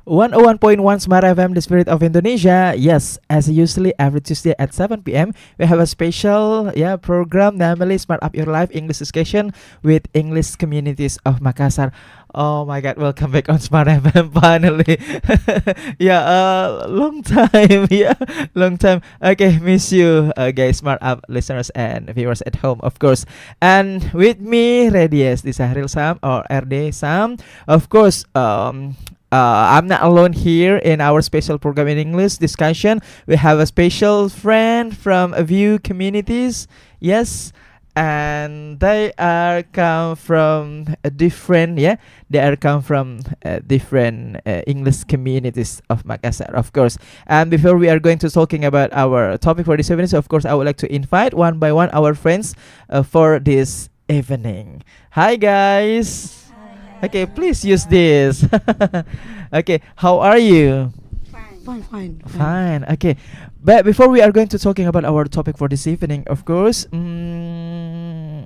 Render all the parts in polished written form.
101.1 Smart FM, the spirit of Indonesia. Yes, as usually every Tuesday at 7 p.m. we have a special program, namely Smart Up Your Life English Discussion with English Communities of Makassar. Oh my God, welcome back on Smart FM finally. Long time, long time. Okay, miss you, guys, Smart Up listeners and viewers at home, of course. And with me, Radies di Sahril Sam or RD Sam, of course. I'm not alone here in our special program in English discussion. We have a special friend from a few communities. Yes, and they are come from a different different English communities of Makassar, of course. And before we are going to talking about our topic for this evening, so of course I would like to invite one by one our friends for this evening. Hi guys. Okay, please use this. Okay, how are you? Fine. Okay, but before we are going to talking about our topic for this evening, of course, I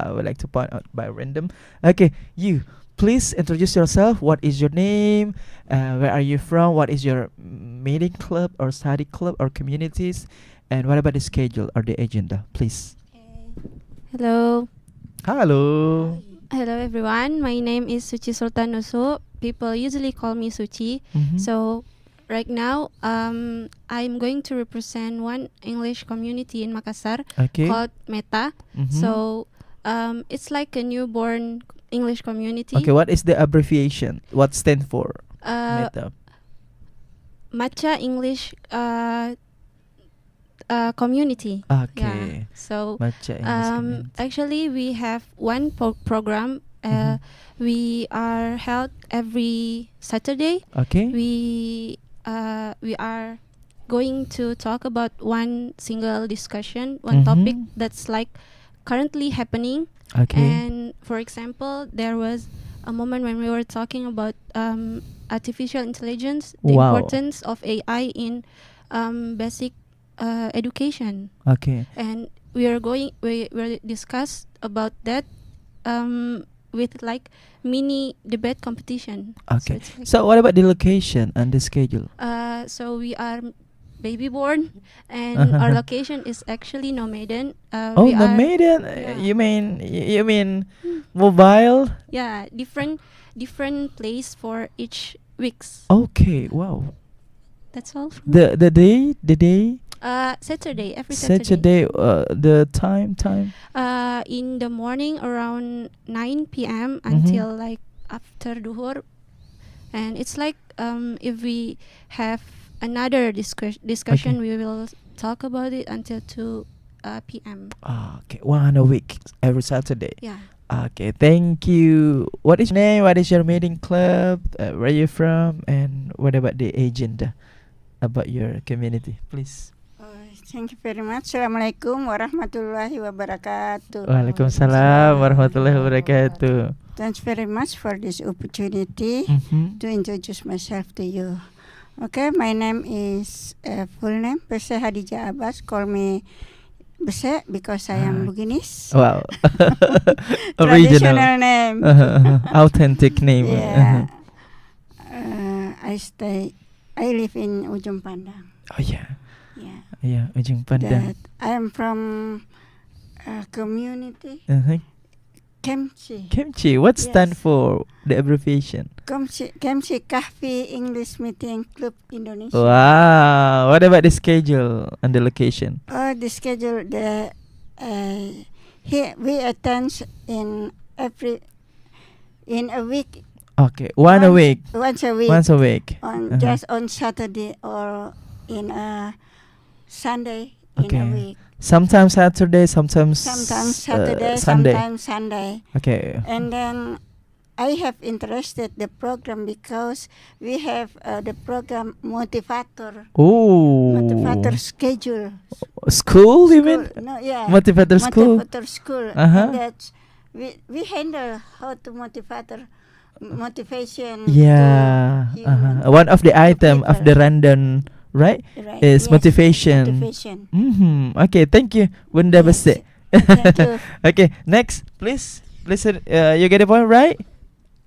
would like to point out by random. Okay, you please introduce yourself. What is your name? Where are you from? What is your meeting club or study club or communities? And what about the schedule or the agenda, please? Hello. Hello. Hello everyone. My name is Suci Sultanusu. People usually call me Suci. Mhm. So right now I'm going to represent one English community in Makassar Okay. called Meta. Mhm. So it's like a newborn English community. Okay, what is the abbreviation? What stand for? Uh, Meta. Matcha English community. Okay. Yeah. So Matcha English community. actually we have one program. Mhm. We are held every Saturday. Okay. We are going to talk about one single discussion, one topic Mhm. that's like currently happening. Okay. And for example, there was a moment when we were talking about artificial intelligence, the Wow. importance of AI in basic education, Okay. and we will discuss about that with like mini debate competition. Okay. it's like, So what about the location and the schedule? so we are baby born, and our location is actually Nomaden. Oh, We the are, maiden. yeah. You mean mobile? yeah, different place for each weeks. Okay. Wow. That's all. The day. Saturday, every Saturday. Saturday. The time. In the morning around 9 p.m. Mhm. until like after duhur, and it's like if we have another discussion, we will talk about it until 2 p.m. Okay. One a week every Saturday. Yeah. Okay. Thank you. What is your name? What is your meeting club? Where are you from? And what about the agenda about your community, please? Thank you very much. Assalamualaikum warahmatullahi wabarakatuh. Waalaikumsalam warahmatullahi wabarakatuh. Thanks very much for this opportunity Mhm. to introduce myself to you. Okay, my name is full name Besse Hadijah Abbas. Call me Besse because I am Buginis. Wow. Traditional name. Authentic name. Yeah. I live in Ujung Pandang. Oh yeah. Yeah. Yeah, Ujung Pandang. That I am from community KEMCI. KEMCI, what stand Yes. for the abbreviation? KEMCI Kahfi English Meeting Club Indonesia. Wow. What about the schedule and the location? The schedule here we attend in a week. Okay, once a week. Once a week. Once a week. On just on Saturday or in a Sunday in Okay. a week. Sometimes Saturday, sometimes Saturday, Sunday. sometimes Sunday. Okay. And then I have interested the program because we have the program motivator. Oh. Motivator schedule. School, you mean? No, yeah. Motivator school. Motivator school. Uh-huh. And that's we handle how to motivation. Yeah. to human, One of the to item of the people. random, right? Right, Is yes, motivation. Motivation. Okay, thank you, Bunda Yes. Besse. Thank you. Okay, next, please. Listen, you get the point, right?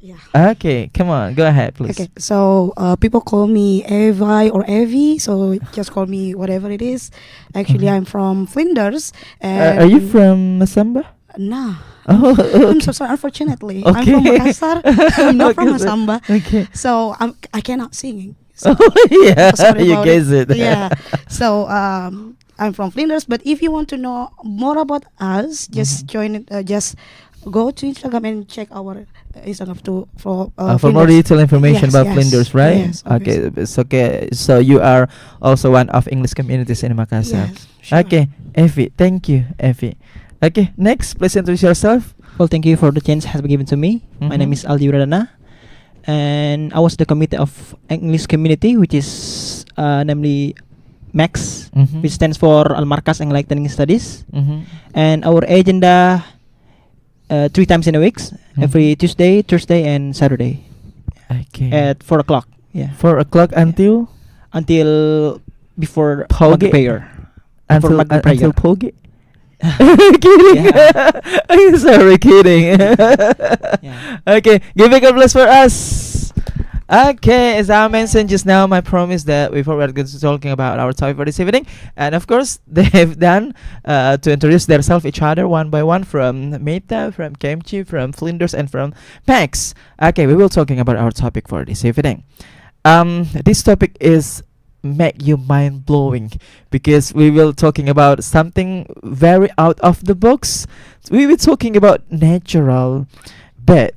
Yeah. Okay, come on, go ahead, please. Okay, so people call me Evi or Evi, so just call me whatever it is. Actually, Mhm. I'm from Flinders. And Are you from Masamba? Nah. Oh, I'm so okay. sorry. Unfortunately, I'm from Okay. Makassar. I'm not from Makassar. Masamba, Okay. so I cannot sing. So Oh yeah, sorry you about guess it. yeah. So I'm from Flinders, but if you want to know more about us, just join it. Just go to Instagram and check our Instagram For more Flinders. detailed information Yes, about yes, Flinders, right? yes, Okay, it's okay. So you are also one of English communities in Makassar. Yes, sure. Okay, Effie, thank you, Effie. Okay, next, please introduce yourself. Well, thank you for the chance has been given to me. My name Mhm. is Aldo, and I was the committee of English community, which is namely MAX, Mhm. which stands for Almarkas Enlightening Studies. Mhm. And our agenda 3 times in a week, Mhm. every Tuesday, Thursday, and Saturday Okay. at 4 o'clock. Yeah, 4 o'clock until until before Poge? Maghrib prayer. Before Maghrib prayer. until Pogi. Kidding. Yeah. I'm sorry, kidding. Yeah. Okay, give a applause for us. Okay, as I mentioned just now, my promise that before we're going to talking about our topic for this evening, and of course they've done to introduce themselves each other one by one, from Meta, from KEMCI, from Flinders, and from Pax. Okay, we will talking about our topic for this evening. This topic is make you mind blowing because we will talking about something very out of the box. We will talking about natural, but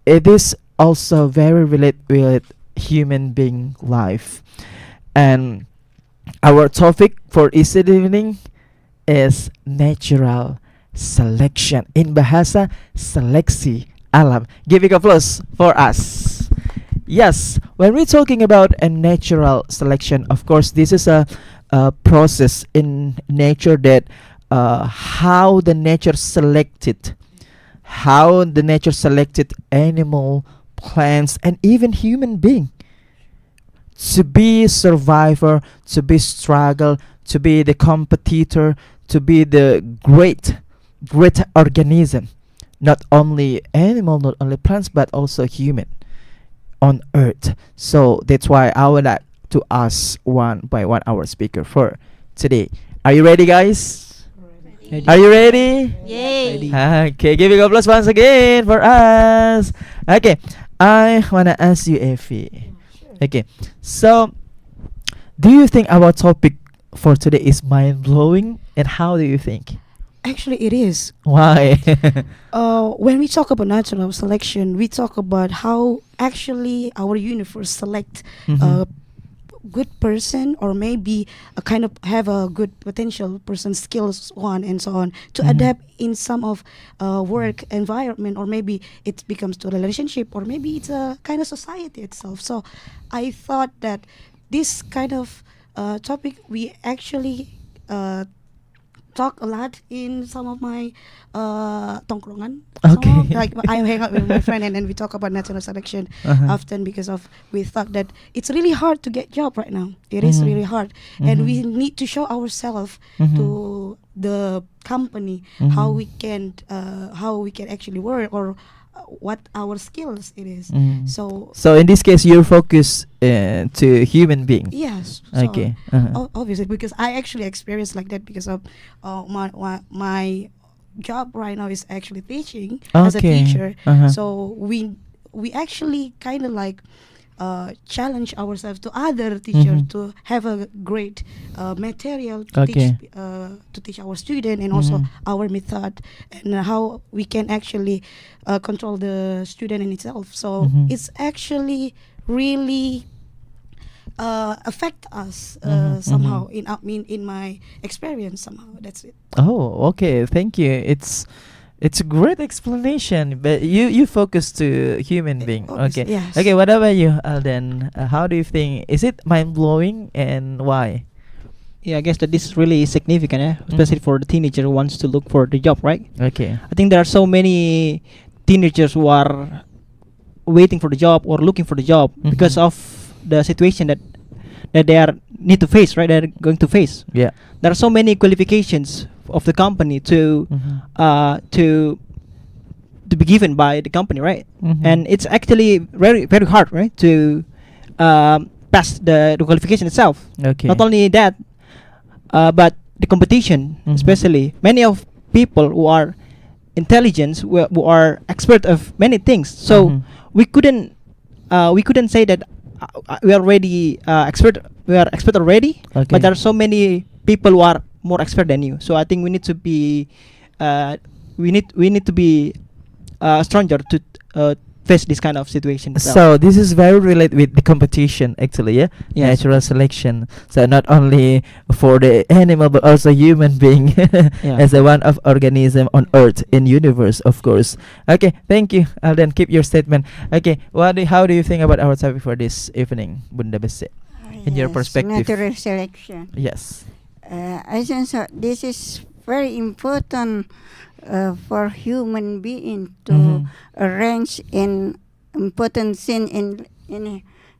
it is also very related with human being life. And our topic for this evening is natural selection. In bahasa, seleksi alam. Giving applause for us. Yes, when we're talking about a natural selection, of course, this is a process in nature that how the nature selected animal, plants, and even human being to be survivor, to be struggle, to be the competitor, to be the great organism. Not only animal, not only plants, but also human on earth. So that's why I would like to ask one by one our speaker for today. Are you ready, guys? Ready. Are you ready? Yay! Okay, giving applause once again for us. Okay, I wanna ask you, Effie. Okay, so do you think our topic for today is mind blowing, and how do you think? Actually, it is. Why? When we talk about natural selection, we talk about how actually our universe select Mhm. a good person, or maybe a kind of have a good potential person, skills one and so on, to Mhm. adapt in some of work environment, or maybe it becomes to a relationship, or maybe it's a kind of society itself. So I thought that this kind of topic we actually talk a lot in some of my tongkrongan. Okay. Some of, like I hang out with my friend, and then we talk about natural selection Uh-huh. often, because of we thought that it's really hard to get job right now. It is Mhm. really hard, and we Mhm. need to show ourselves Mhm. to the company how Mhm. we can actually work, or what our skills it is. Mhm. So So in this case, you're focused to human being. yes. So Okay. Uh-huh. obviously, because I actually experienced like that, because of my job right now is actually teaching as a Okay. teacher. Uh-huh. So we actually kind of like challenge ourselves to other teachers Mhm. to have a great material to Okay. teach our student, and also Mhm. our method, and how we can actually control the student in itself. So Mhm. it's actually really affect us Mhm, somehow. mhm. In my experience, somehow that's it. Oh, okay. Thank you. It's a great explanation, but you focus to human being. Obviously, Okay. yes. Okay. What about you, Alden? How do you think? Is it mind blowing, and why? Yeah, I guess that this is really significant, especially for the teenager who wants to look for the job, right? Okay. I think there are so many teenagers who are waiting for the job or looking for the job because Mhm. of the situation that they are need to face, right? They're going to face. Yeah. There are so many qualifications of the company to Mhm. to to be given by the company, right? Mhm. And it's actually very hard, right, to pass the qualification itself. Okay. Not only that, but the competition, Mhm. especially many of people who are intelligence, who are expert of many things. So Mhm. we couldn't say that we are already expert. We are expert already, Okay. but there are so many people who are more expert than you. So I think we need to be, we need to be stronger to face this kind of situation. as well. So this is very related with the competition, actually, yeah. Yes. Natural selection. So not only for the animal but also human being Yeah. as a one of organism on Earth in universe, of course. Okay, thank you. I'll then keep your statement. Okay, how do you think about our topic for this evening, Bunda Besse? In your perspective. Natural selection. Yes. I think so. This is very important for human being to Mhm. arrange in important thing in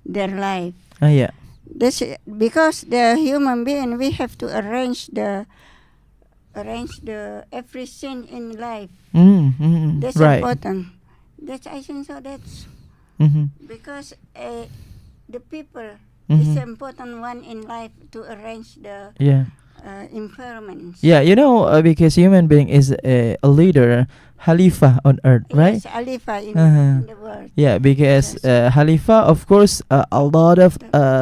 their life. Yeah. This because the human being we have to arrange the everything in life. That's Right. important. That's I think so. That's Mhm. because the people is Mhm. the important one in life to arrange the Yeah. environments. Yeah, because human being is a leader, Khalifa on earth, right? Yes, Alifa Uh-huh. in the world. Yeah, because Yes. Khalifa, of course, a lot of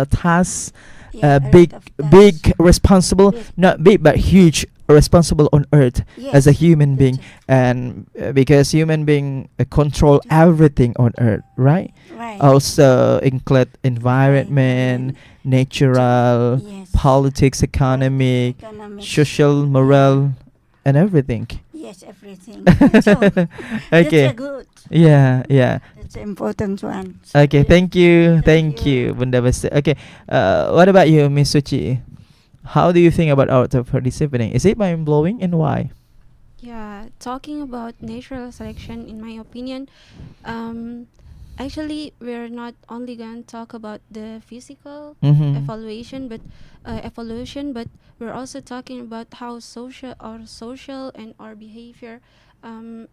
tasks, Yeah, a lot big, of big tasks. responsible, Yes. not big but huge responsible on earth as a Yes, human that's being, it. and because human being control everything on earth, right? Right. Also include environment, natural, Yes. politics, economic, Economics. social, moral, and everything. Yes, everything. So, that's Okay. a good. Yeah. That's an important one. Okay, thank you, Thank thank you, you. Bunda Besse. Okay, what about you, Miss Suci? How do you think about our topic for this evening? Is it mind blowing, and why? Yeah, talking about natural selection, in my opinion, actually, we're not only going to talk about the physical Mm-hmm. evolution, but we're also talking about how social and our behavior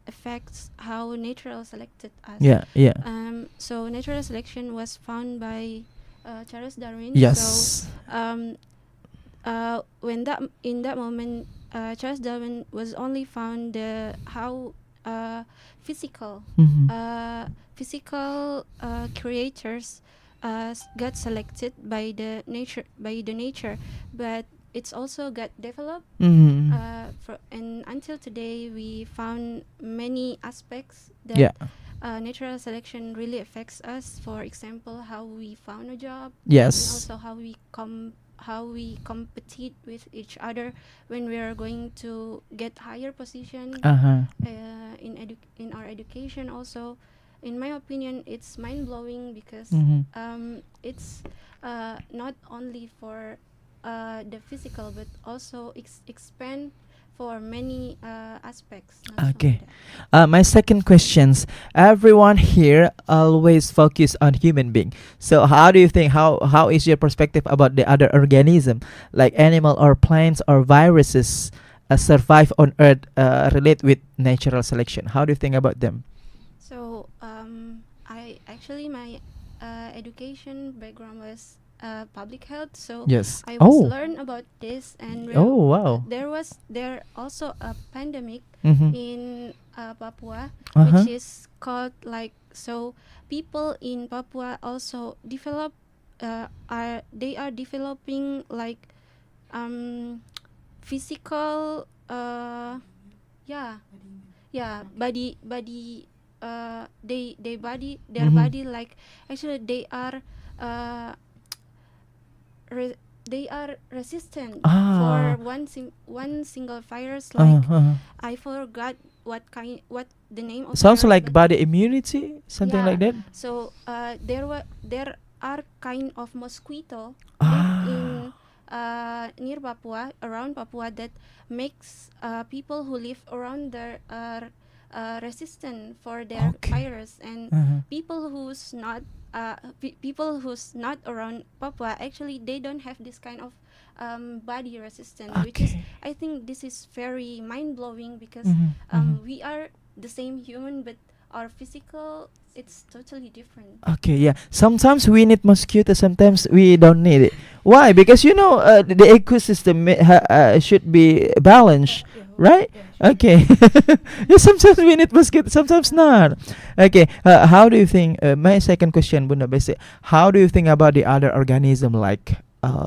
affects how natural selected us. Yeah. So natural selection was found by Charles Darwin. Yes. So in that moment, Charles Darwin was only found the how physical Mm-hmm. physical creators got selected by the nature, but it's also got developed. Mm-hmm. And until today, we found many aspects that Yeah. Natural selection really affects us. For example, how we found a job, and Yes. also how we compete with each other when we are going to get higher position Uh-huh. in our education. Also, in my opinion, it's mind blowing because Mm-hmm. it's not only for the physical but also expand for many aspects. Not only Okay. that. My second questions. Everyone here always focus on human being. So how do you think? How is your perspective about the other organism, like animal or plants or viruses, survive on Earth? Relate with natural selection. How do you think about them? So I actually my education background was public health, so Yes. I was Oh. learn about this, and Oh wow. there also a pandemic Mm-hmm. in Papua, Uh-huh. which is called like, so people in Papua also develop they are developing like physical yeah body they body their Mhm. body, like actually they are uh, they are resistant Ah. for one single virus, like Uh-huh. I forgot what the name of Sounds virus, like but body immunity, something yeah. like that. So there are kind of mosquito live Ah. in near Papua, around Papua, that makes people who live around there are resistant for their Okay. virus, and Uh-huh. people who's not around Papua, actually they don't have this kind of body resistance, which is, Okay. I think this is very mind blowing because Mhm. Mhm. we are the same human, but our physical, it's totally different. Okay, yeah. Sometimes we need mosquito, sometimes we don't need it. Why? Because the ecosystem should be balanced, right? Okay. Yeah, sometimes we need mosquito, sometimes not. Okay. How do you think? My second question, Bunda Besse. How do you think about the other organism like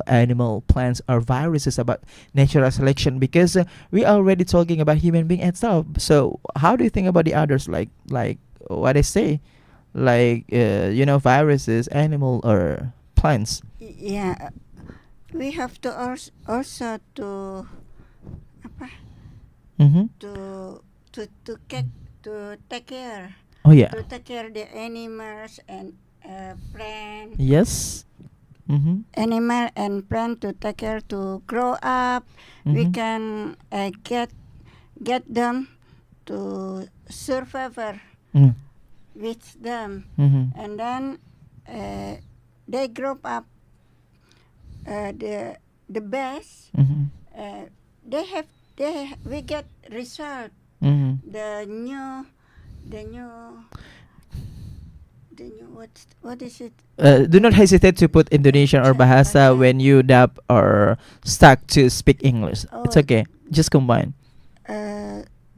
animal, plants, or viruses about natural selection? Because we already talking about human being and stuff. So how do you think about the others, like what I say, like viruses, animal, or plants? Yeah, we have to also to apa Mm-hmm. to take care Oh yeah. to take care the animals and plant Yes. Mm-hmm. animal and plant to take care to grow up. We Mhm. can get them to survive Mm. with them, Mm-hmm. and then they grow up. The best Mm-hmm. we get result. Mm-hmm. The new what is it? Do not hesitate to put Indonesian or bahasa when you dub or stuck to speak English. It's Oh. okay. Just combine.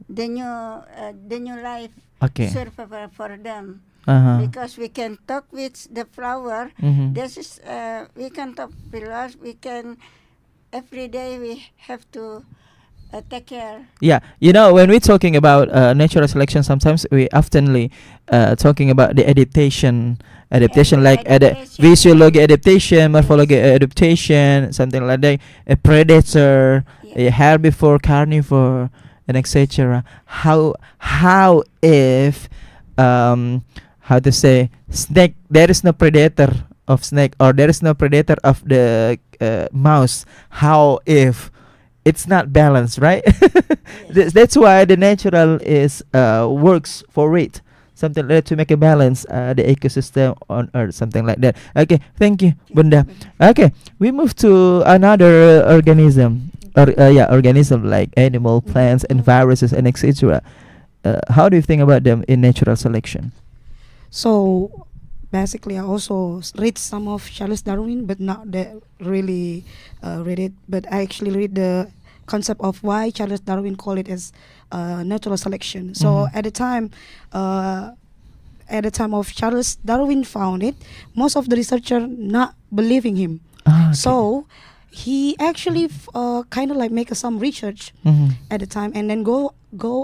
The new life Okay. survival for them, Uh-huh. because we can talk with the flower. Mm-hmm. This is we can talk with us. We can every day we have to take care. Yeah, when we're talking about natural selection, sometimes we oftenly talking about the adaptation like Adaptation. physiology adaptation, morphology adaptation, something like that. A predator, a herbivore, carnivore, and etc. How if how to say snake? There is no predator of snake, or there is no predator of the mouse. How if it's not balanced, right? That's why the natural is works for it, something like that, to make a balance the ecosystem on Earth, something like that. Okay, thank you, Bunda. Okay, we move to another organism, or organism like animal, plants, and viruses, and etc. How do you think about them in natural selection? So basically, I also read some of Charles Darwin, but not that really read it. But I actually read the concept of why Charles Darwin called it as natural selection. So Mhm. at the time of Charles Darwin found it, most of the researcher not believing him. Ah, okay. So he actually kind of like make some research Mhm. at the time, and then go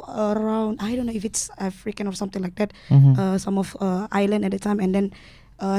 around, I don't know if it's African or something like that, Mhm. some of island at the time, and then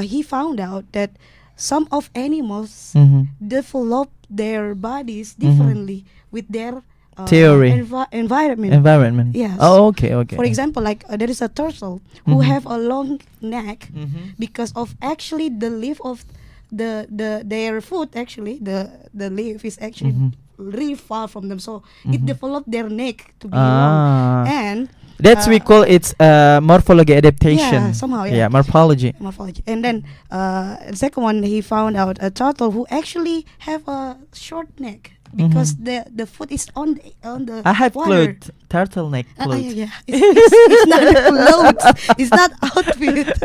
he found out that some of animals Mhm. develop their bodies Mhm. differently with their Theory. environment. Environment. Yes. Oh, okay, okay. For example, like there is a turtle who Mhm. have a long neck Mhm. because of actually the leaf of their foot. Actually, the leaf is actually Mhm. really far from them, so Mhm. it developed their neck to be long. Ah, And that's we call it morphology adaptation. yeah, somehow, yeah. Morphology. morphology. And then the second one, he found out a turtle who actually have a short neck because the foot is on the I have water. turtleneck clothes. Yeah. It's not a clothes. It's not outfit.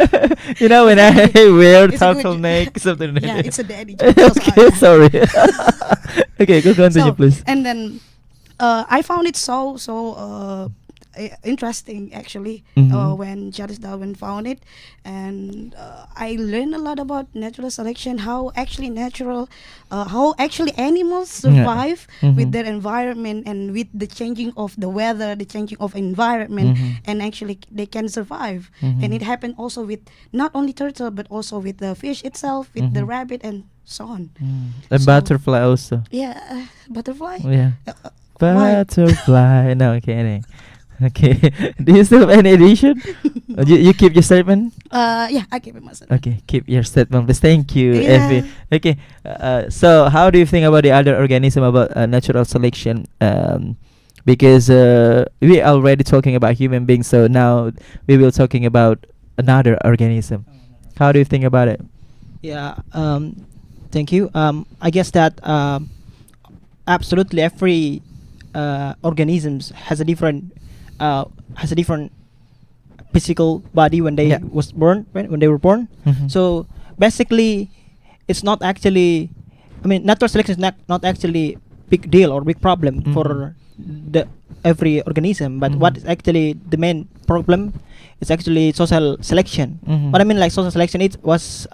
When I wear It's a good- turtleneck, something like Yeah, that. it's a daddy joke. So Okay, sorry. Okay, go continue, So, please. and then I found it so interesting actually Mhm. when Charles Darwin found it, and I learned a lot about natural selection, how actually animals survive Mhm. with their environment and with the changing of the weather, the changing of environment, Mhm. and actually they can survive. Mhm. And it happened also with not only turtle but also with the fish itself, with the Mhm. rabbit, and so on. And So- butterfly also. Yeah, butterfly. Yeah. Why? Butterfly. No, okay. Okay. Do you still have any addition? You keep your statement? Yeah, I give it myself. Okay, keep your statement, please. Thank you, Yeah. Effie. Okay. So how do you think about the other organism about natural selection? Because we already talking about human beings, so now we will talking about another organism. How do you think about it? Yeah. Thank you. I guess that absolutely every organisms has a different has a different physical body when they Yeah. was born, when they were born. Mhm. So basically, it's not actually. I mean, natural selection is not actually big deal or big problem Mhm. for the every organism. But Mhm. what is actually the main problem is actually social selection. Mhm. What I mean, like social selection, it was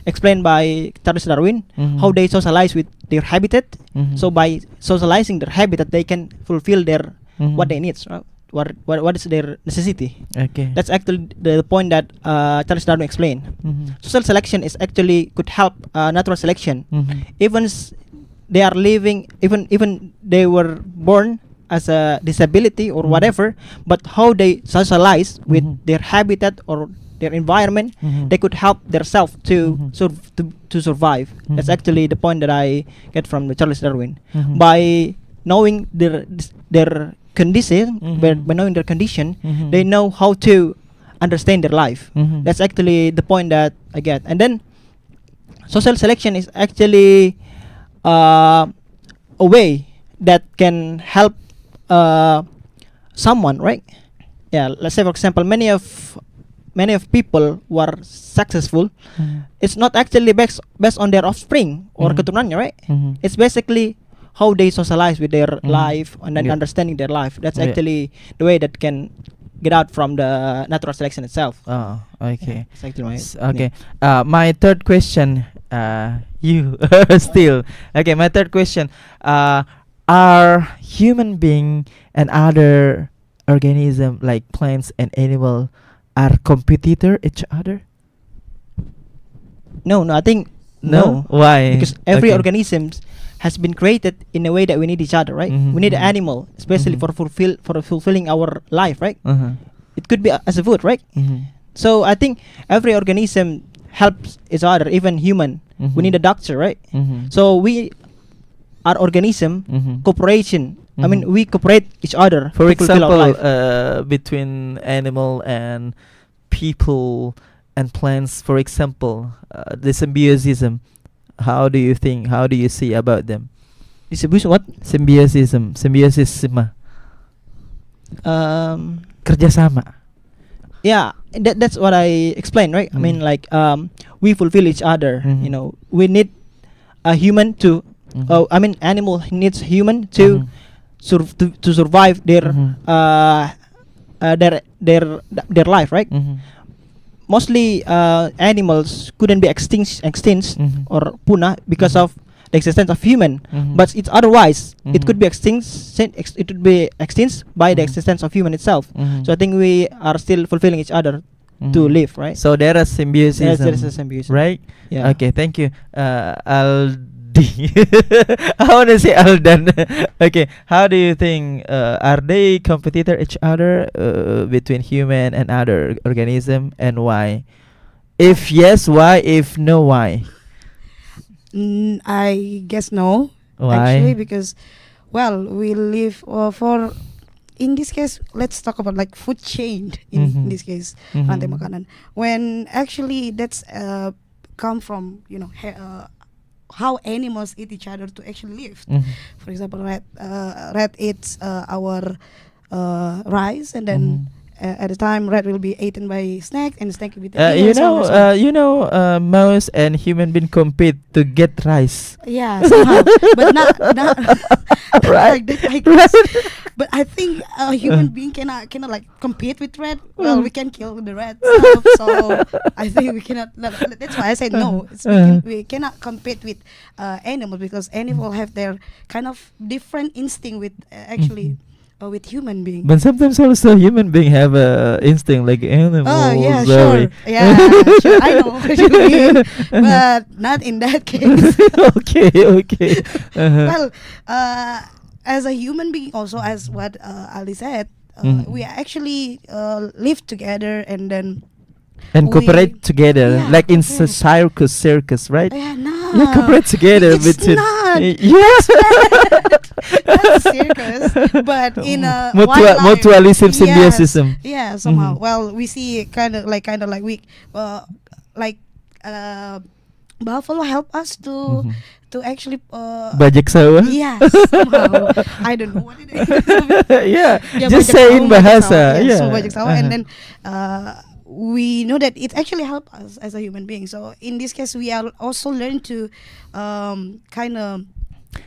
explained by Charles Darwin Mhm. how they socialize with their habitat. Mhm. So by socializing their habitat, they can fulfill their Mhm. what they need. Right? What is their necessity? Okay. That's actually the point that Charles Darwin explained. Mhm. Social selection is actually could help natural selection. Mhm. Even they are living, even they were born as a disability or Mhm. whatever, but how they socialize with Mhm. their habitat or their environment, Mhm. they could help themselves to Mhm. to survive. That's Mhm. actually the point that I get from the Charles Darwin. Mhm. By knowing their condition, Mhm. by knowing their condition, Mhm. they know how to understand their life. Mhm. That's actually the point that I get. And then social selection is actually a way that can help someone, right? Yeah, let's say for example, many of people who are successful, Mhm. it's not actually based on their offspring or Mhm. keturunannya, right? Mhm. It's basically how they socialize with their Mhm. life and then Yeah. understanding their life. That's Yeah. actually the way that can get out from the natural selection itself. Oh, okay. That's actually my Okay. My third question. You still okay. My third question. Are human being and other organism like plants and animal are competitor each other? No, I think no. Why? Because every Okay. organism has been created in a way that we need each other, right? Mhm, We need an mhm. animal, especially Mhm. for fulfilling our life, right? Uh-huh. It could be as a food, right? Mhm. So I think every organism helps each other, even human. Mhm. We need a doctor, right? Mhm. So we are organism Mhm. cooperation. I mean, Mhm. we cooperate each other For to fulfill our example, life. between animal and people and plants, for example, the symbiosis. How do you think? How do you see about them? Distribution what? Symbiosis. Kerjasama. Yeah, that's what I explained, right? I mean, like we fulfill each other. Mhm. You know, we need a human to. Mhm. I mean, animal needs human to Mhm. to survive their Mhm. their life, right? Mhm. Mostly animals couldn't be extinct Mhm. or punah because Mhm. of the existence of human. Mhm. But it's otherwise it could Mhm. be it would be extinct by the Mhm. existence of human itself. Mhm. So I think we are still fulfilling each other to Mhm. live, right? So there is symbiosis, there is a symbiosis, right? Yeah. Okay, thank you, Aldi. I want to say Aldan. Okay, how do you think? Are they competitor each other between human and other organism, and why? If yes, why? If no, why? I guess no. Why? Actually, because we live for in this case, let's talk about like food chain in Mhm. this case, Mhm. rantai makanan. When actually that's come from how animals eat each other to actually live. Mhm. For example, rat eats our rice, and then Mhm. at the time rat will be eaten by snake, and snake will be Mouse and human being compete to get rice. yeah, somehow, but not Right. like that, I guess. But I think a human being cannot like compete with rat. Well, we can kill the rat, so I think we cannot. That's why I said no. We cannot compete with animals, because animals have their kind of different instinct with actually with human being. But sometimes also human being have a instinct like animals. Oh yeah, sorry. sure. Yeah, sure. I know what you mean, but not in that case. Okay. Uh-huh. Well, as a human being, also as what Ali said, we actually live together, and then And cooperate together, yeah, like in cooperate. circus, right? yeah, no, You cooperate together it's between. not. Yes. Not circus, but in a Mutualism, Yes. symbiosis. Yeah, somehow. Mhm. Well, we see kind of like we like buffalo help us Mhm. to actually Bajak sawah. yes, somehow. I don't know what it is. Yeah, Yeah, just bajak say sawah, in bajak bahasa. sawah. Yeah, Yeah. so bajak sawah, Uh-huh. and then we know that it actually help us as a human being. So in this case, we are also learn to kind of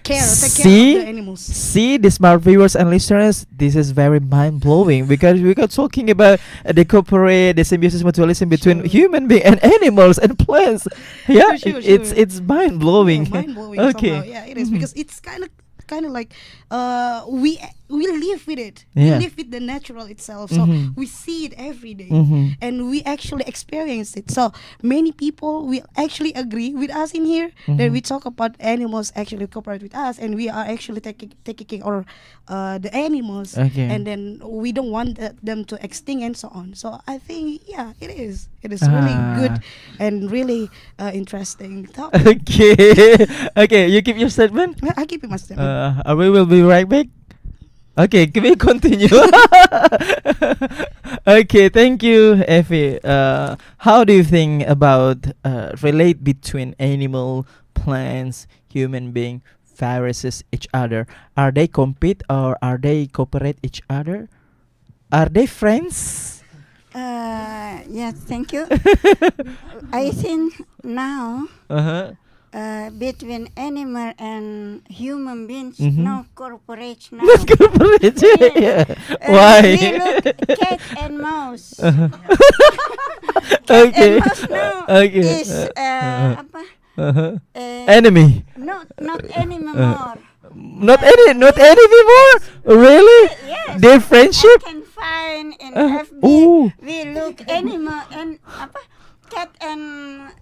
take care of the animals. See, the smart viewers and listeners, this is very mind blowing because we got talking about the cooperate, the symbiosis mutualism between Sure. human being and animals and plants. Yeah, Sure, it's sure. it's mind blowing. Mind blowing. Okay. Somehow. Yeah, it is Mhm. because it's kind of like we live with it. Yeah. We live with the natural itself. So Mhm. we see it every day. Mhm. And we actually experience it. So many people will actually agree with us in here that Mhm. we talk about animals actually cooperate with us, and we are actually taking or the animals, Okay. and then we don't want them to extinct and so on. So I think it is really good and really interesting topic. Okay. Okay, you keep your statement. I keep it my statement. We will be right back. Okay, can we continue? Okay, thank you, Effie. How do you think about relate between animal, plants, human being versus each other? Are they compete or are they cooperate each other? Are they friends? Yes, thank you. I think now Uh-huh. between animal and human beings, Mhm. no cooperation now. Not cooperate. Yeah. Why? We look cat and mouse. Uh-huh. Cat Okay. and mouse now Okay. is apa? Uh-huh. Uh, Enemy. not animal Uh, more. Not enemy more. Really? Yes. Their friendship. I can find in Uh, FB. ooh. We look animal and apa? Cat and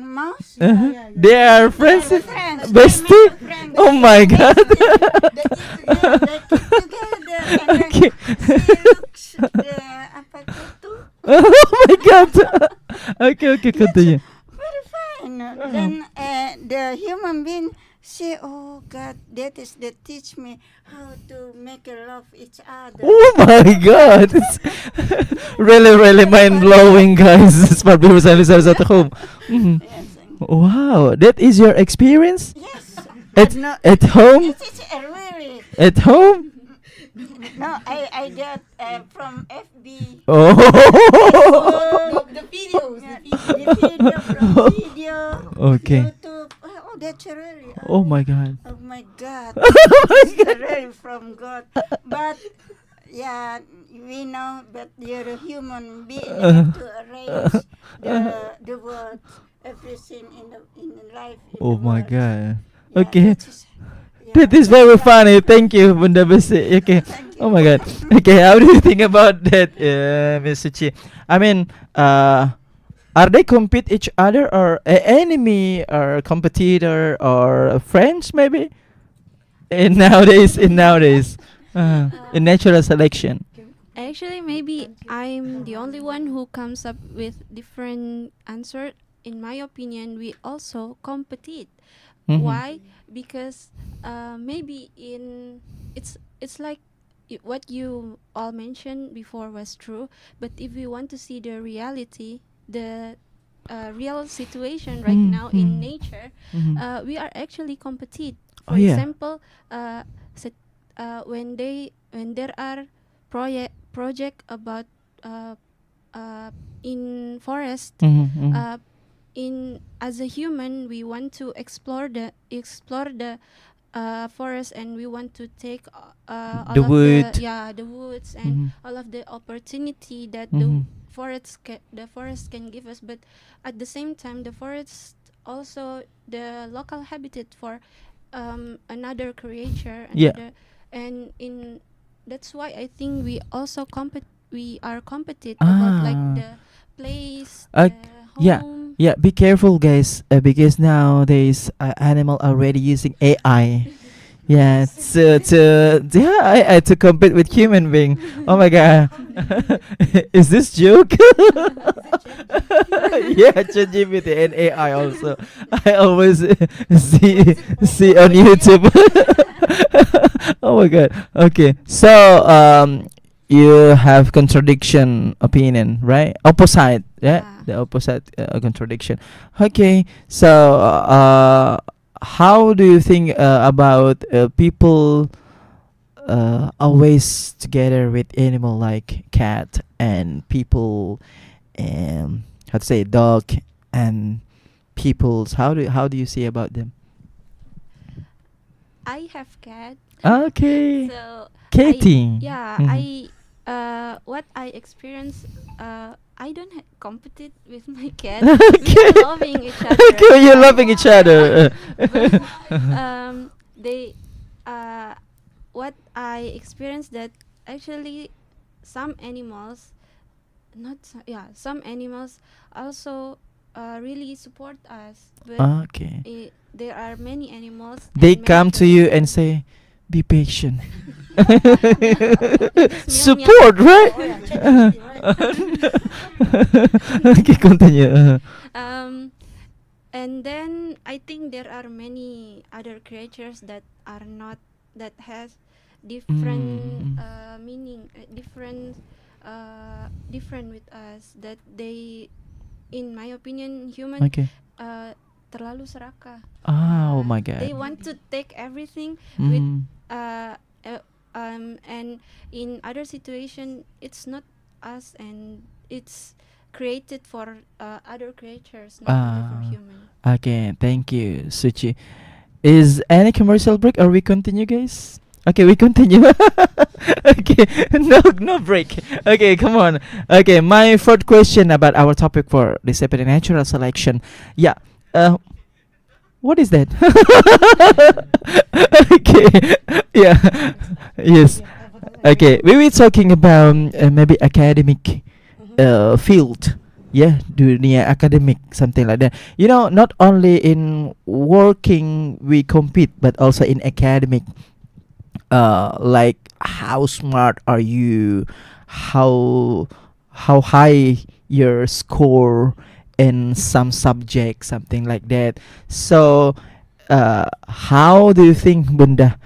mouse. Uh-huh. They are friends. They're friends. Bestie? They make friends. Oh my God. They keep together and then Okay. she looks the apa kutu. Oh my God. Okay, continue. Very fine. Then the human being say, "Oh God, that is that teach me how to make a love each other." Oh my God. It's really mind blowing, guys. Smart viewers and listeners at home. Mhm. Yes. Wow, that is your experience Yes. at No, at home. it's really. At home. No, I got from FB. Oh. The videos. The video from video. Okay. YouTube. Oh, that's really. Oh my God. Oh my God. Oh my It's God. really from God. But yeah, we know that you're a human being have to arrange the world, everything in life. In Oh the my world. God. Yeah, Okay. That yeah. is very funny. Thank you, Bunda Besse. Okay. Thank you. Oh my God. Okay, how do you think about that, Miss Suci? I mean, are they compete each other or enemy or competitor or friends maybe? In nowadays, in natural selection. Actually, maybe I'm the only one who comes up with different answer. In my opinion, we also compete. Mhm. Why? Because maybe it's like what you all mentioned before was true. But if we want to see the reality, the real situation right now in nature, Mhm. we are actually compete. Oh, For yeah. example, when there are project about in forest, Mhm, mhm. in as a human we want to explore the forest, and we want to take all The of wood. the woods and Mhm. all of the opportunity that Mhm. the forest can give us. But at the same time, the forest also the local habitat for another creature, Yeah. and in that's why I think we also we are competitive about like Ah. the place, Uh, the yeah. home. Yeah, be careful, guys, because nowadays animal already using AI. Yeah, to compete with human being. Oh my God, is this joke? Yeah, ChatGPT and AI also. I always see on YouTube. Oh my God. Okay, so you have contradiction opinion, right? Opposite. Yeah, Yeah. the opposite contradiction. Okay, so how do you think about people always together with animal like cat and people, how to say dog and people's? How do you see about them? I have cat. Okay, So Katie. yeah, Mhm. what I experience, I don't compete with my cat. We Okay. are loving each other. Okay, you're loving each other. But they what I experienced that actually some animals, not so, yeah, some animals also really support us, but Okay. there are many animals They and many come to you and conditions. say, "Be patient." Just meow meow. Support, right? Oh, yeah, change Okay, continue. um and then I think there are many other creatures that are not, that has different Mm. meaning, different with us, that they, in my opinion, human Okay. terlalu serakah. Oh my They God. want to take everything with Mm. uh, and in other situation it's not us, and it's created for other creatures, not only for Ah. human. Okay, thank you, Suchi. Is any commercial break or we continue, guys? Okay, we continue. Okay, no break. Okay, come on. Okay, my fourth question about our topic for this episode, natural selection. Yeah. Uh, what is that? Okay. Yeah. Yes. Okay, we were talking about maybe academic field. Yeah, dunia academic, something like that. You know, not only in working we compete, but also in academic. Like how smart are you? How how high your score in some subject, something like that. So, how do you think, Bunda,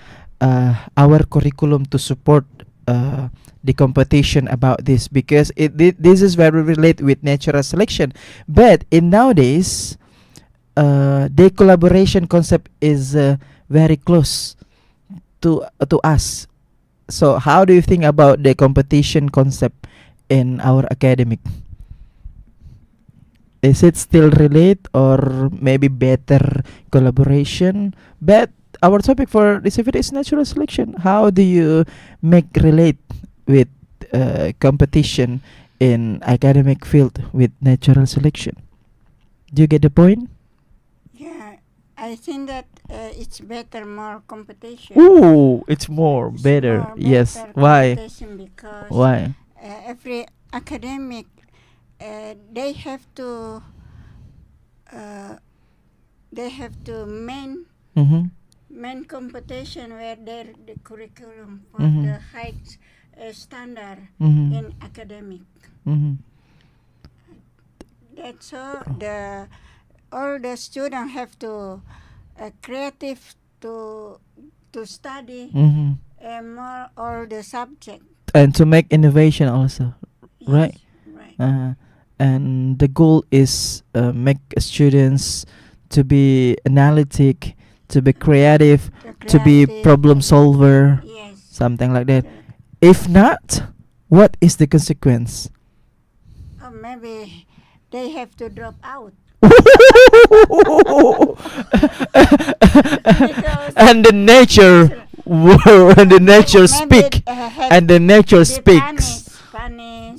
our curriculum to support the competition about this? Because this is very related with natural selection, but in nowadays, the collaboration concept is very close to us. So, how do you think about the competition concept in our academic? Is it still relate or maybe better collaboration? But our topic for this event is natural selection. How do you make relate with competition in academic field with natural selection? Do you get the point? Yeah, I think that it's better more competition. Ooh, it's more It's better. more Yes. better Why? competition because Why? every academic they have to uh, Mhm. main competition where the curriculum for Mhm. the high standard Mhm. in academic. Mhm. That's so the all the students have to creative to study Mhm. more all the subject. And to make innovation also, right? Yes, right. And the goal is make students to be analytic, to be creative, The to be creative, problem solver, yes. something like that. The- If not, what is the consequence? or maybe they have to drop out. And the nature and the nature Maybe, speak have and the nature be speaks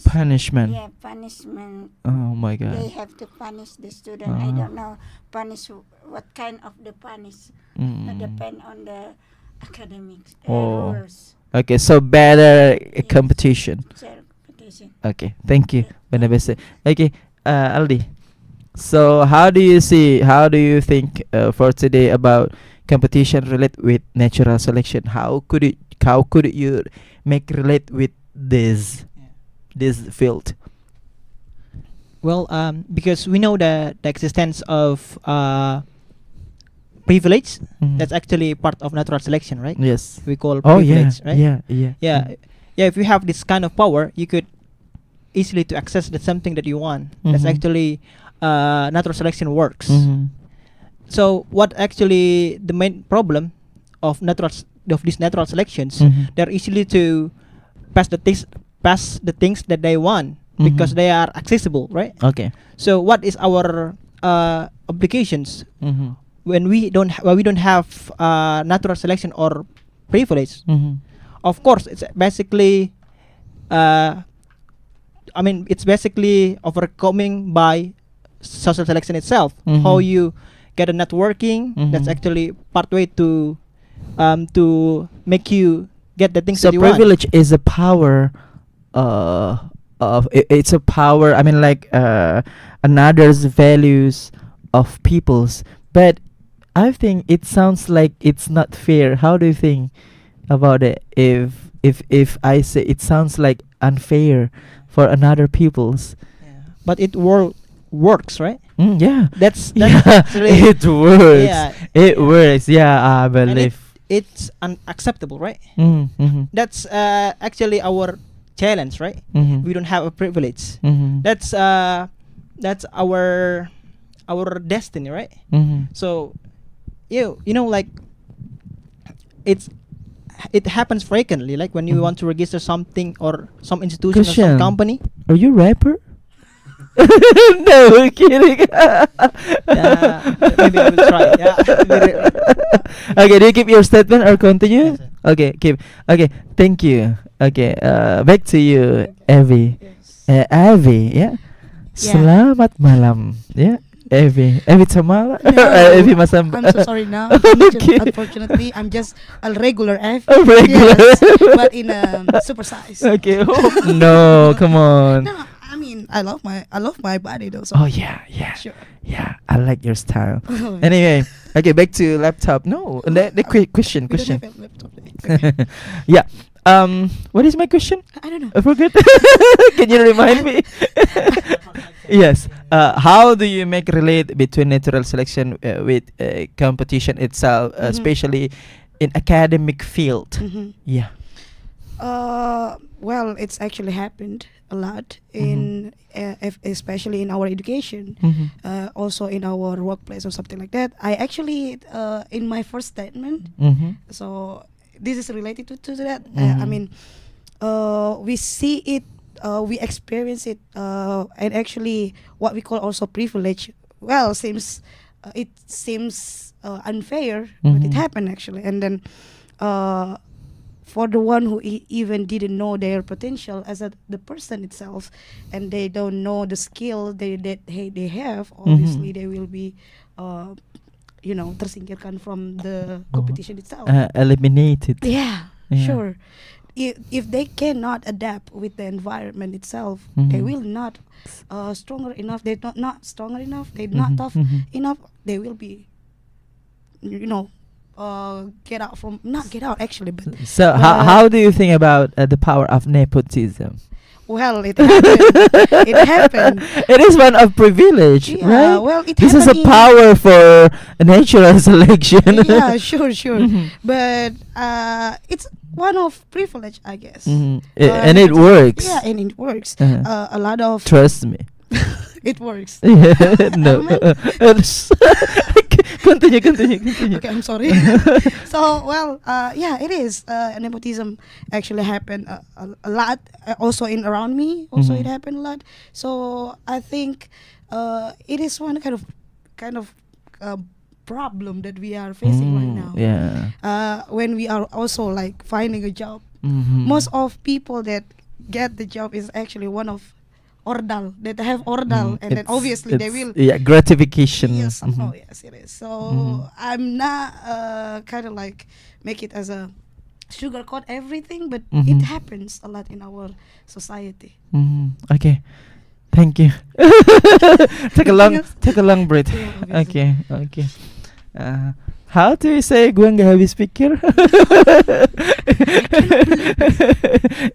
punishment. Yeah, punishment. Oh my They God. have to punish the student. I Ah. don't know punish what kind of the punish. Depend on the academic Oh. rules. Okay, so better competition. Competition. Okay, thank you, Bunda Besse. Okay, Aldi. So, how do you think for today about competition relate with natural selection? How could you make relate with this field? Well, because we know the existence of privilege, Mhm. that's actually part of natural selection, right? Yes. We call Oh yeah, privilege, right? yeah, yeah. Yeah, Mm. yeah. If you have this kind of power, you could easily to access the something that you want. That's Mhm. actually natural selection works. Mhm. So what actually the main problem of of these natural selections? Mhm. They're easily to pass the things that they want because Mhm. they are accessible, right? Okay. So what is our obligations Mhm. when we don't have natural selection or privilege? Mhm. Of course, it's basically it's basically overcoming by social selection itself. How Mhm. you get a networking, that's Mhm. actually pathway to make you get the things So that you want. privilege is a power. It's a power. I mean, like another's values of people's. But I think it sounds like it's not fair. How do you think about it? If I say it sounds like unfair for another people's. Yeah. But it works, right? Yeah. That's Yeah, actually it works. yeah, It yeah. works. Yeah, I And believe. it's unacceptable, right? Mm-hmm. That's actually our challenge, right? Mm-hmm. We don't have a privilege. Mm-hmm. That's our destiny, right? Mm-hmm. So you know like it happens frequently, like when you Mhm. want to register something or some institution or Question. some company. Are you rapper? No, kidding. Yeah, maybe I will try. Yeah. Okay, do you keep your statement or continue? Yes, sir. Okay, keep. Okay, thank you. Okay, back to you, Evie. Yes. Evie, yeah. Selamat malam, yeah. Evie Tamala, No, Evie Masam. I'm so sorry now. Okay. Unfortunately, I'm just a regular F. A regular. Yes, but in super size. Okay. Oh, no, come on. No, I mean I love my body though. So Oh yeah, yeah, sure. yeah. I like your style. Anyway, okay, back to laptop. No, the question. We don't have a laptop. Yeah. What is my question? I don't know. I forgot. Can you remind me? Yes. How do you make relate between natural selection with competition itself, Mhm. especially in academic field? Mhm. Yeah. Well, it's actually happened a lot in especially in our education, Mm-hmm. also in our workplace or something like that. I actually in my first statement, Mm-hmm. so this is related to that. I Mhm. mean, we see it, we experience it, and actually what we call also privilege. Well, it seems unfair, but it Mhm. happened actually, and then. For the one who even didn't know their potential as the person itself, and they don't know the skill that they have, obviously they will be, tersingkirkan from the competition itself. Eliminated. Yeah, Yeah. sure. If they cannot adapt with the environment itself, they Mhm. will not stronger enough. They're not stronger enough. They're not Mhm, tough mhm. enough. They will be, get out from not get out actually, but So how do you think about the power of nepotism? well, it happened. It happened. It is one of privilege, Yeah, right? well, it This is a happened in- power for natural selection. Yeah, sure. Mhm. But it's one of privilege, I guess. Mhm. And Uh, it works. Yeah, and it works. Uh-huh. A lot of Trust me. it works. No. Continue. Okay, I'm sorry. So, well, yeah, it is. Nepotism actually happened a lot. Also in around me, also Mhm. it happened a lot. So I think it is one kind of problem that we are facing right now. Yeah. When we are also like finding a job, Mhm. most of people that get the job is actually one of ordal that have ordal, and then obviously they will. Yeah, gratification. Yes, somehow, Mhm. yes, it is. So Mhm. I'm not kind of like make it as a sugarcoat everything, but Mhm. it happens a lot in our society. Mhm. Okay. Thank you. take a long breath. Yeah, obviously. Okay. How do you say gue nggak habis pikir?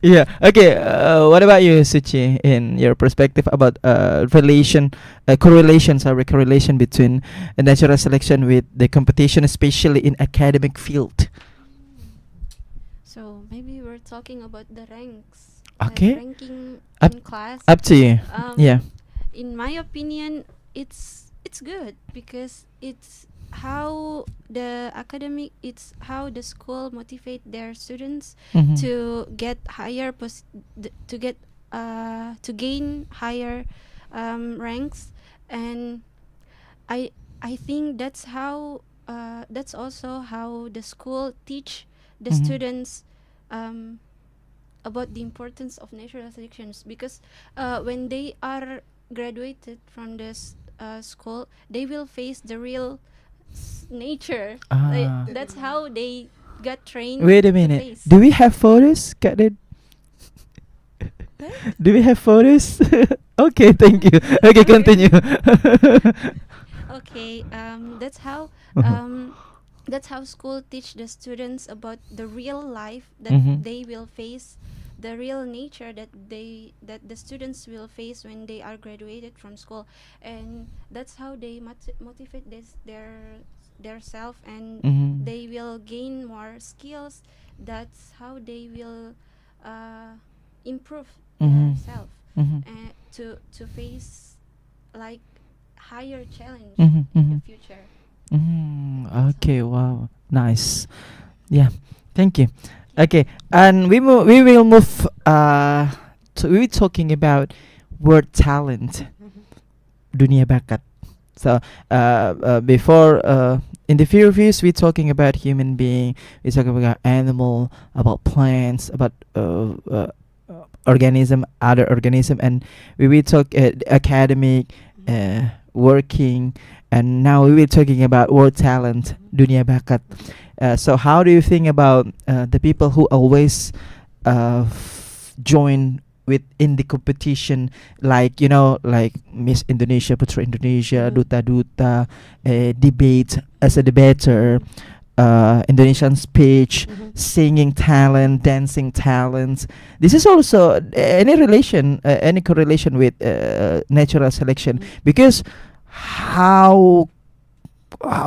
Yeah. Okay. What about you, Suci? In your perspective about correlation between natural selection with the competition, especially in academic field. So maybe we're talking about the ranks. Okay. ranking Up- in class. Up to you. Yeah. In my opinion, it's good because it's how the academic, it's how the school motivate their students Mhm. to get higher to gain higher ranks. And I think that's also how the school teach the Mhm. students um, about the importance of natural selections, because when they are graduated from this school, they will face the real nature. Ah. That's how they got trained Wait a to minute. face. Do we have photos? Got it? Do we have photos? Okay, thank you. Okay, continue. Okay, that's how Uh-huh. that's how school teach the students about the real life that Mhm. they will face, the real nature that the students will face when they are graduated from school. And that's how they motivate their self, and Mhm. they will gain more skills. That's how they will improve Mhm. their self, Mhm. and to face like higher challenge Mhm. in the Mhm. future. Okay, wow, nice. Yeah, thank you. Okay, and we will move to we talking about word talent, dunia bakat. So before in the few reviews we talking about human being, we talking about animal, about plants, about organism, other organism, and we will talk academic, working, and now we will talking about word talent, dunia bakat. So how do you think about the people who always join with in the competition, like like Miss Indonesia, Putra Indonesia, Mhm. Duta Duta, debate as a debater, Indonesian speech, Mhm. singing talent, dancing talent. This is also any relation, any correlation with natural selection, because how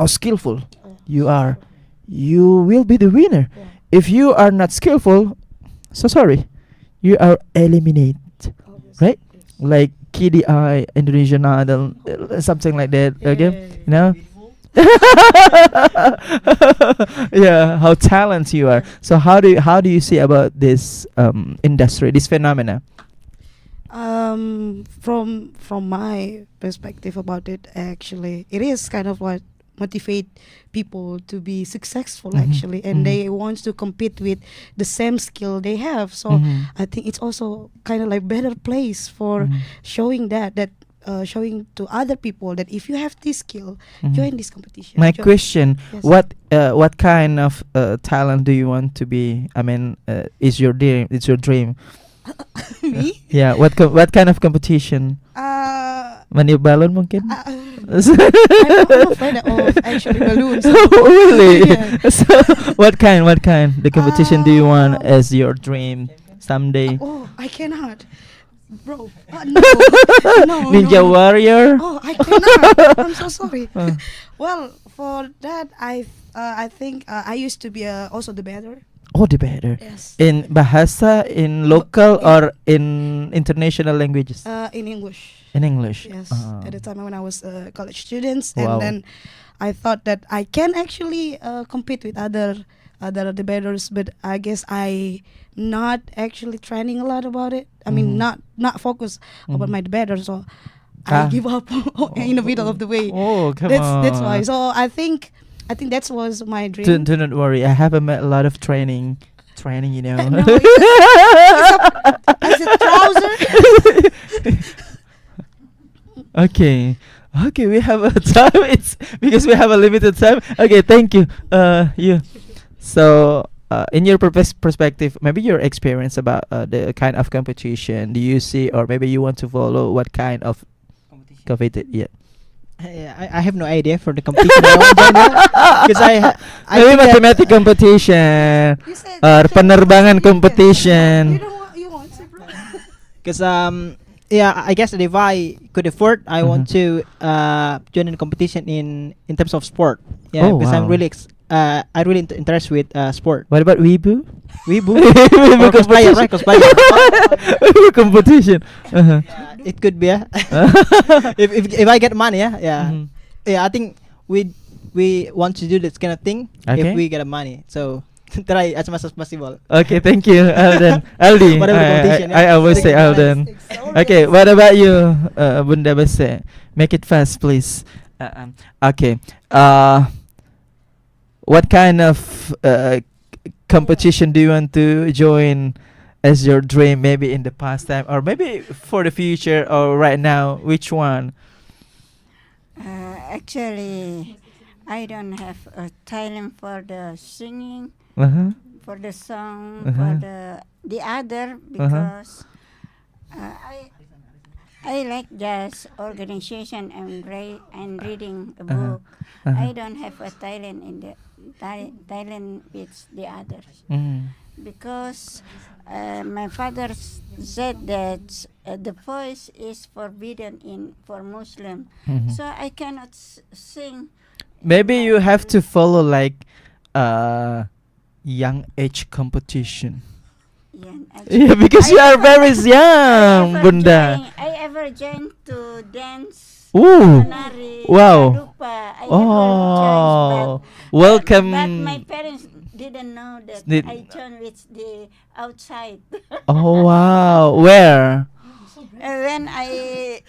skillful you are, you will be the winner. Yeah. If you are not skillful, so sorry, you are eliminated, Obviously, right? yes. Like KDI, Indonesian Idol, something like that. Yeah, Okay, yeah, you know. Yeah, how talented you are. So how do you see about this industry, this phenomena? From my perspective about it, actually, it is kind of what motivate people to be successful, Mhm, actually, and mhm. they want to compete with the same skill they have. So Mhm. I think it's also kind of like better place for Mhm. showing that showing to other people that if you have this skill, Mhm. join this competition. My join- question: Yes. what kind of talent do you want to be? I mean, is your dream? It's your dream. Me? Yeah. What kind of competition? Mani balon mungkin. I'm afraid of actually balloons. Oh, really? Yeah. So, what kind? The competition do you want Um, as your dream someday? Oh, I cannot, bro. No, no, Ninja no. Warrior. Oh, I cannot. I'm so sorry. Uh, Well, for that, I think I used to be also the better. oh, the better. Yes. In bahasa, in local, or in international languages? In English. In English. Yes. Ah. At the time when I was college students, Wow. and then I thought that I can actually compete with other debaters, but I guess I not actually training a lot about it. I mean, Mhm. not focus about Mhm. my debater, so Ah. I give up in the middle of the way. Oh, come That's why. on. So I think that was my dream. Do not worry. I have a lot of training. You know. No, is it trouser? Okay. Okay, we have a time. It's because we have a limited time. Okay, thank you. You. So, in your perspective, maybe your experience about the kind of competition do you see, or maybe you want to follow what kind of competition? Yeah. I have no idea for the competition because I Maybe think that, mathematic competition You said or you penerbangan You competition. don't want you want to, bro. because yeah, I guess that if I could afford, I want to join in competition in terms of sport. Yeah, Oh, because I'm wow. really I really interested with sport. What about Weibo? Wibu. Wibu Or cosplayer, right? Cosplayer. Competition. Uh-huh. It could be. If I get money, Mhm. yeah. I think we want to do this kind of thing Okay. if we get money. So try as much as possible. Okay, thank you, Alden. Aldi, Whatever competition, I yeah. always say Alden. Okay, what about you, Bunda Besse? Make it fast, please. Okay. What kind of competition do you want to join as your dream? Maybe in the past time, or maybe for the future, or right now? Which one? Actually, I don't have a talent for the singing, Uh-huh. for the song, Uh-huh. for the other because I like jazz organization and reading a book. I don't have a talent in the talent with the others Mm. because my father said that the voice is forbidden in for Muslim, Mhm. so I cannot sing. Maybe you have to follow like young age competition. Yeah, Yeah, because you are very young, I Bunda. ever joined to dance. Ooh. Menari, Wow. Dupa. I ever Oh, joined, welcome. but my parents didn't know that I joined with the outside. Oh wow, where? When I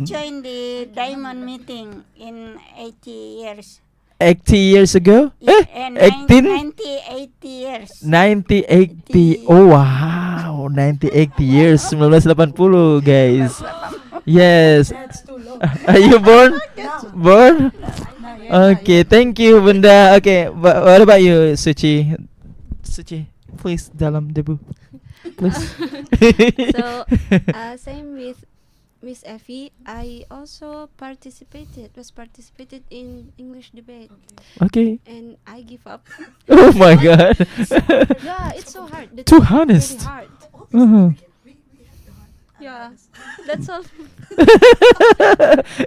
joined the diamond meeting in 80 years. 80 years ago? And 18? 80 years. 9080. Oh wow, 9080 years, 1980 guys. Yes. Are you born? Born? Okay, thank you, Bunda. Okay, what about you, Suci? Suci, please dalam debu. Please. So, same with Miss Effie. I also participated in English debate, Okay. and I give up. Oh my god. Yeah, it's so hard. The Too topic is honest. very hard. Uh-huh. Yeah, that's all.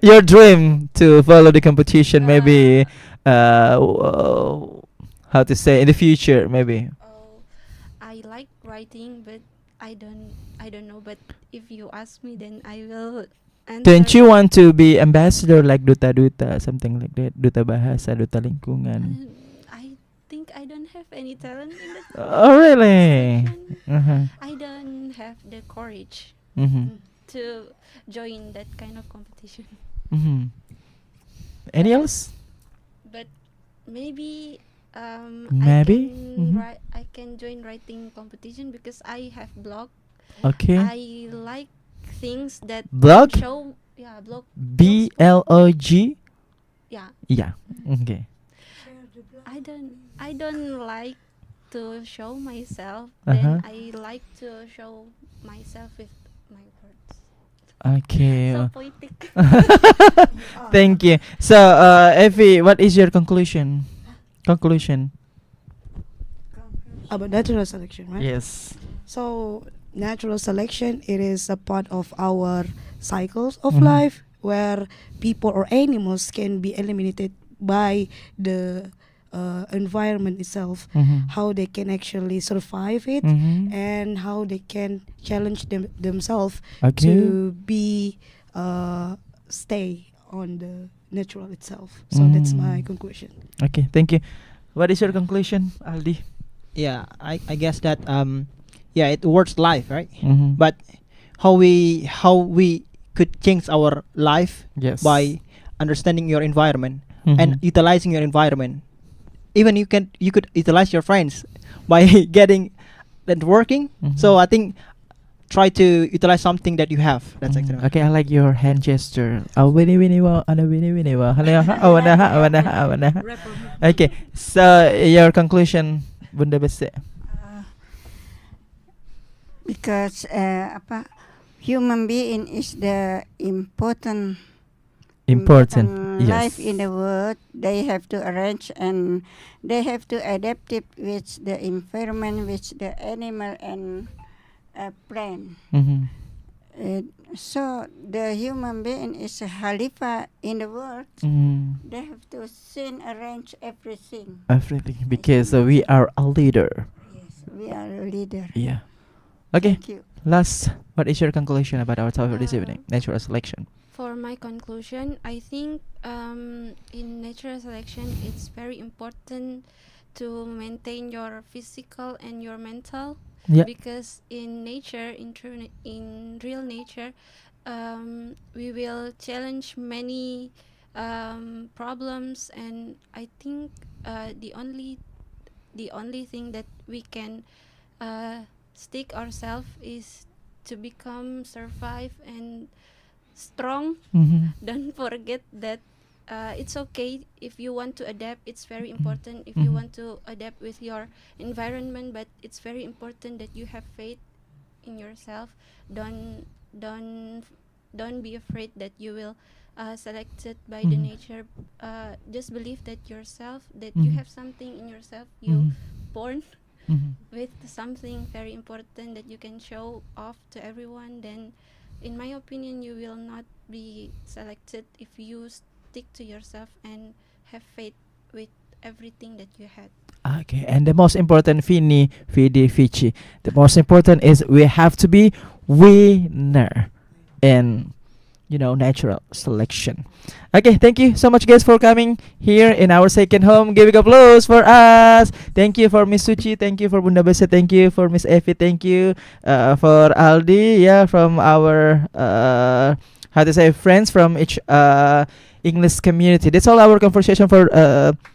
Your dream to follow the competition, maybe how to say in the future, maybe. Oh, I like writing, but I don't know. But if you ask me, then I will answer. Don't you want to be ambassador like duta something like that, duta bahasa, duta lingkungan? I think I don't have any talent in that. Oh really? section. Uh-huh. I don't have the courage Mm-hmm. to join that kind of competition. Mm-hmm. Any else? But maybe Maybe? Mhm. I can join writing competition because I have blog. Okay. I like things that Blog? show blog. BLOG? Yeah, Yeah. Okay. I don't like to show myself. Uh-huh. Then I like to show myself with my words. Okay. So poetic. Thank you. So, Effie, what is your conclusion? Conclusion. About natural selection, right? Yes. So natural selection, it is a part of our cycles of Mhm. life where people or animals can be eliminated by the environment itself, Mm-hmm. how they can actually survive it, Mm-hmm. and how they can challenge themselves Okay. to be stay on the natural itself. So that's my Mm. conclusion. Okay. Thank you. What is your conclusion, Aldi? Yeah, I guess that yeah, it works life, right? Mm-hmm. But how we could change our life yes. by understanding your environment Mhm. and utilizing your environment. Even you could utilize your friends by getting that working. Mhm. So I think try to utilize something that you have. That's Mhm. actually Okay. I like your hand gesture. Winnie winnie wa, ana winnie winnie wa. Awanaha. Okay. So your conclusion, Bunda Besse. Because human being is the important life Yes. in the world. They have to arrange and they have to adapt it with the environment, with the animal and plant. Mm-hmm. So the human being is a Khalifa in the world. Mm. They have to arrange everything. Everything because we are a leader. Yes, we are a leader. Yeah. Okay. Thank you. Last, what is your conclusion about our topic this Uh, evening? Natural selection. For my conclusion, I think in natural selection, it's very important to maintain your physical and your mental, Yeah. because in nature, in real nature, we will challenge many problems, and I think the only thing that we can stick ourselves is to become survive and strong. Mm-hmm. Don't forget that it's okay if you want to adapt. It's very important if you Mhm. want to adapt with your environment, but it's very important that you have faith in yourself. Don't don't don't be afraid that you will selected by the Mhm. nature. Just believe that yourself, that you Mhm. have something in yourself. You Mhm. born Mhm. with something very important that you can show off to everyone. Then in my opinion, you will not be selected if you stick to yourself and have faith with everything that you had. Okay, and the most important, Vici. The most important is we have to be winner in natural selection. Okay, thank you so much, guys, for coming here in our second home. Giving applause for us. Thank you for Miss Suci. Thank you for Bunda Besse. Thank you for Miss Effie. Thank you for Aldi. Yeah, from our how to say friends from each English community. That's all our conversation for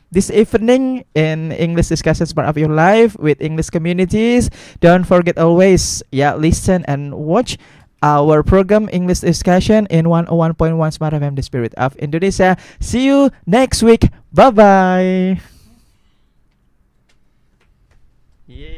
this evening in English discussions part of your life with English communities. Don't forget always, listen and watch our program English discussion in 101.1 Smart FM, the spirit of Indonesia. See you next week. Bye bye. Yeah.